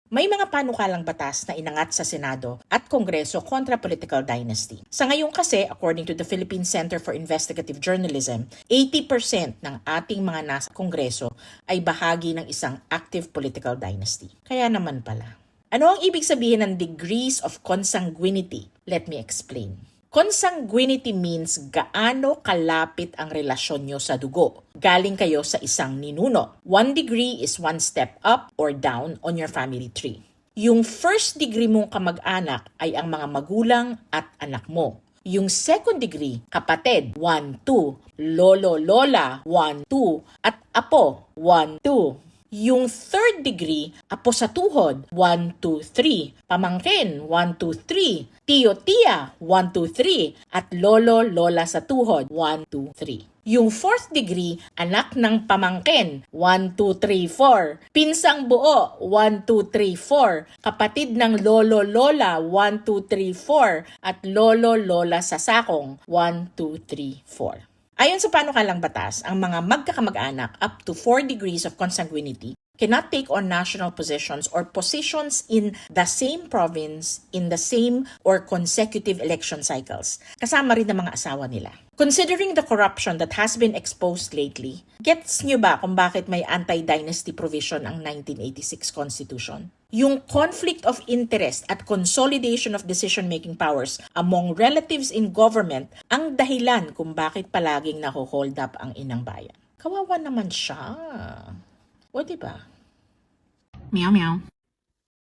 May mga panukalang batas na inangat sa Senado at Kongreso kontra political dynasty. Sa ngayon kasi, according to the Philippine Center for Investigative Journalism, 80% ng ating mga nasa Kongreso ay bahagi ng isang active political dynasty. Kaya naman pala. Ano ang ibig sabihin ng degrees of consanguinity? Let me explain. Consanguinity means gaano kalapit ang relasyon nyo sa dugo. Galing kayo sa isang ninuno. 1 degree is 1 step up or down on your family tree. Yung first degree mong kamag-anak ay ang mga magulang at anak mo. Yung second degree, kapatid, 1, 2, lolo, lola, 1, 2, at apo, 1, 2. Yung third degree, apo sa tuhod, 1, 2, 3. Pamangkin, 1, 2, 3. Tiyo, tiya, 1, 2, 3. At lolo, lola sa tuhod, 1, 2, 3. Yung fourth degree, anak ng pamangkin, 1, 2, 3, 4. Pinsang buo, 1, 2, 3, 4. Kapatid ng lolo, lola, 1, 2, 3, 4. At lolo, lola sa sakong, 1, 2, 3, 4. Ayon sa panukalang batas, ang mga magkakamag-anak up to 4 degrees of consanguinity cannot take on national positions or positions in the same province in the same or consecutive election cycles, kasama rin ng mga asawa nila. Considering the corruption that has been exposed lately, gets nyo ba kung bakit may anti-dynasty provision ang 1986 Constitution? Yung conflict of interest at consolidation of decision-making powers among relatives in government ang dahilan kung bakit palaging naho-hold up ang inang bayan. Kawawa naman siya. O diba? Meow meow.